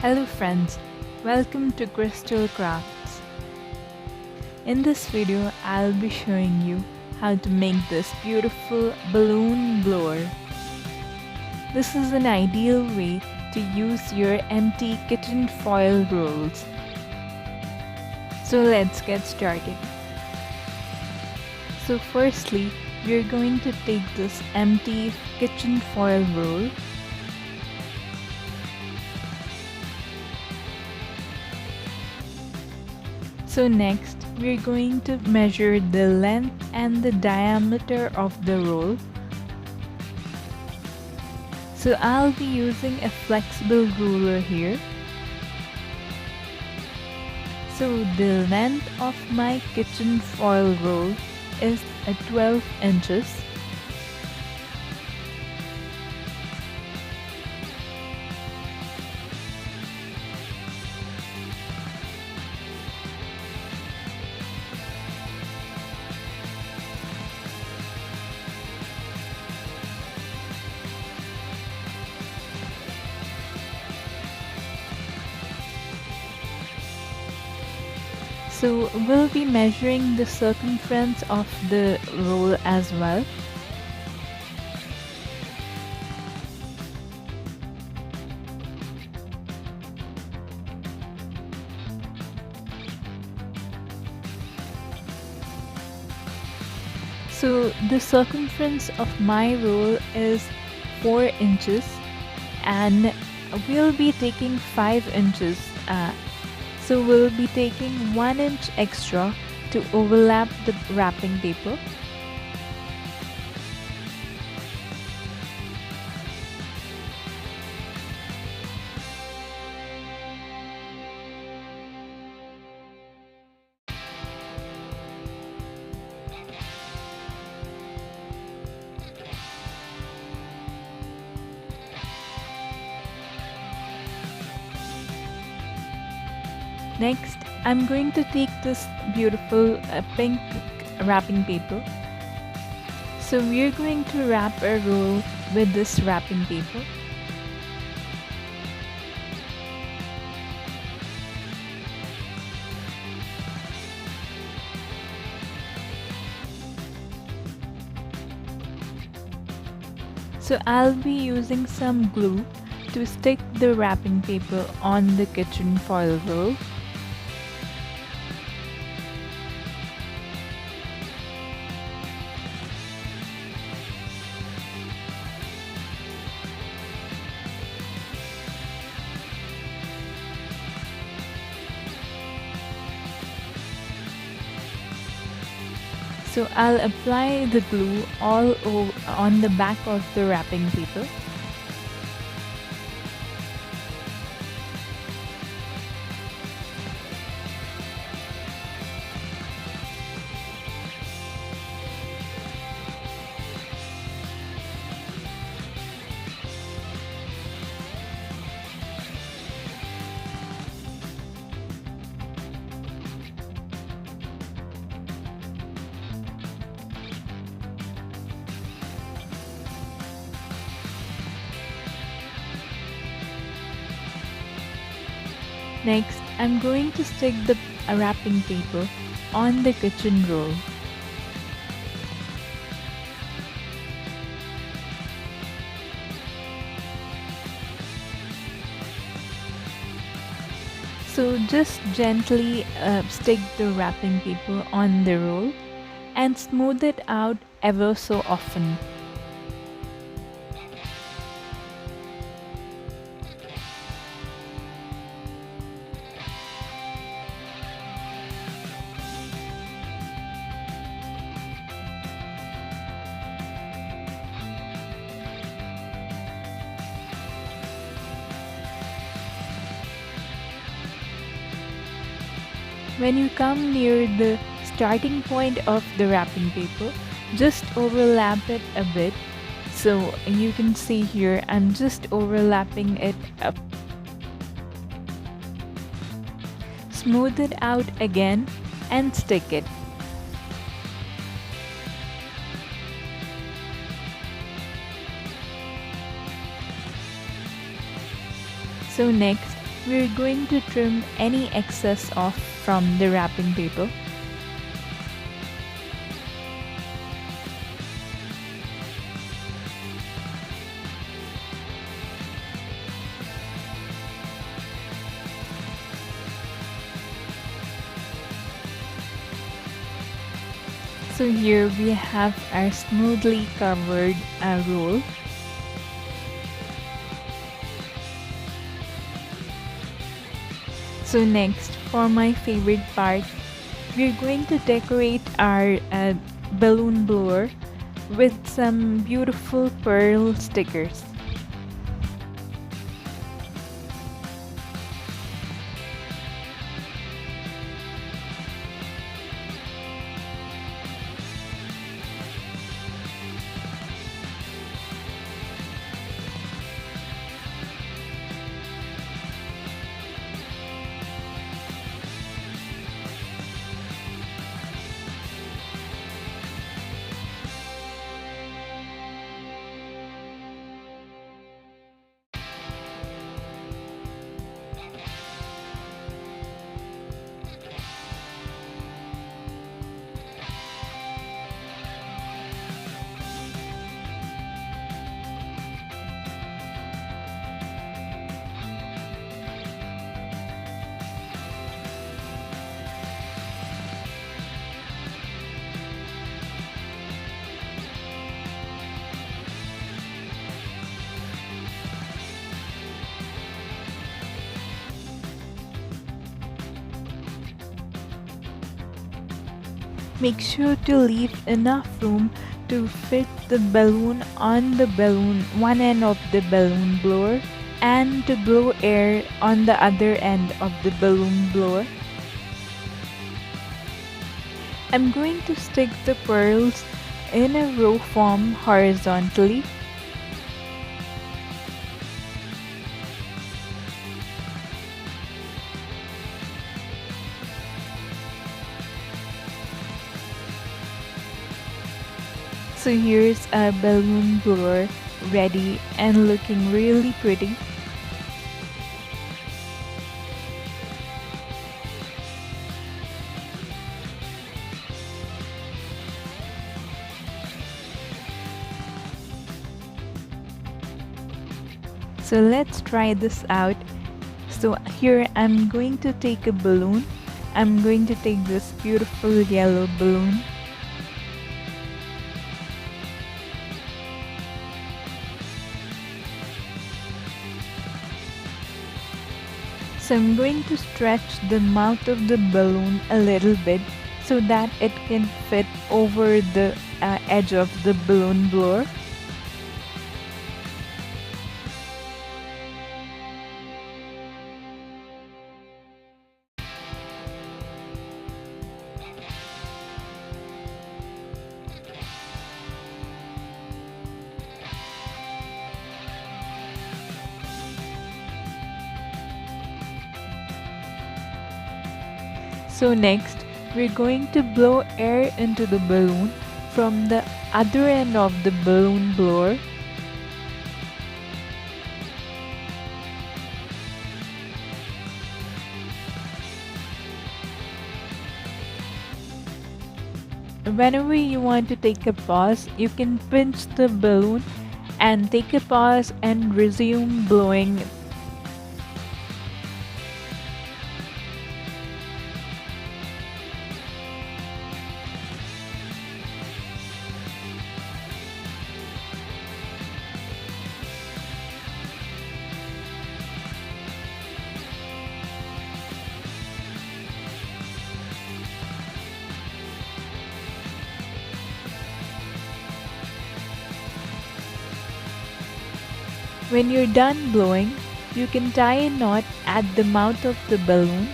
Hello friends, welcome to Crystal Crafts. In this video, I'll be showing you how to make this beautiful balloon blower. This is an ideal way to use your empty kitchen foil rolls. So let's get started. So firstly, we're going to take this empty kitchen foil roll . So next, we're going to measure the length and the diameter of the roll. So I'll be using a flexible ruler here. So the length of my kitchen foil roll is at 12 inches. So we'll be measuring the circumference of the roll as well. So the circumference of my roll is 4 inches and we'll be taking 5 inches. So we'll be taking 1 inch extra to overlap the wrapping paper. Next, I'm going to take this beautiful pink wrapping paper. So we're going to wrap a roll with this wrapping paper. So I'll be using some glue to stick the wrapping paper on the kitchen foil roll. So I'll apply the glue all over on the back of the wrapping paper. Next, I'm going to stick the wrapping paper on the kitchen roll. So just gently stick the wrapping paper on the roll and smooth it out ever so often. When you come near the starting point of the wrapping paper, just overlap it a bit. So you can see here, I'm just overlapping it up. Smooth it out again and stick it. So next, we're going to trim any excess off from the wrapping paper. So here we have our smoothly covered roll. So next, for my favorite part, we're going to decorate our balloon blower with some beautiful pearl stickers. Make sure to leave enough room to fit the balloon on the one end of the balloon blower and to blow air on the other end of the balloon blower. I'm going to stick the pearls in a row form horizontally. So here's our balloon blower ready and looking really pretty. So let's try this out. So here I'm going to take a balloon. I'm going to take this beautiful yellow balloon. So I'm going to stretch the mouth of the balloon a little bit so that it can fit over the edge of the balloon blower. So next, we're going to blow air into the balloon from the other end of the balloon blower. Whenever you want to take a pause, you can pinch the balloon and take a pause and resume blowing. When you're done blowing, you can tie a knot at the mouth of the balloon.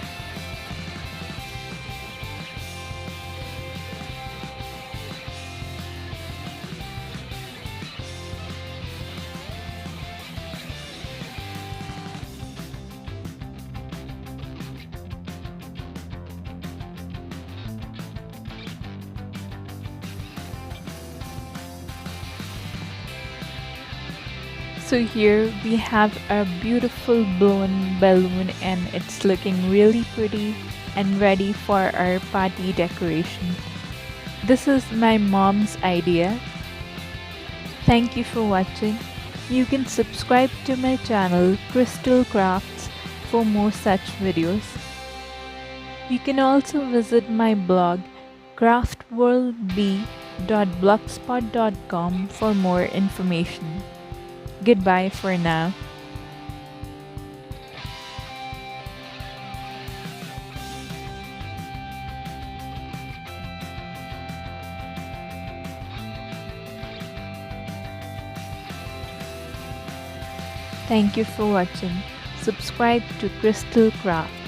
So here we have a beautiful beautiful blown balloon and it's looking really pretty and ready for our party decoration. This is my mom's idea. Thank you for watching. You can subscribe to my channel Crystal Crafts for more such videos. You can also visit my blog craftworldb.blogspot.com for more information. Goodbye for now. Thank you for watching. Subscribe to Crystal Crafts.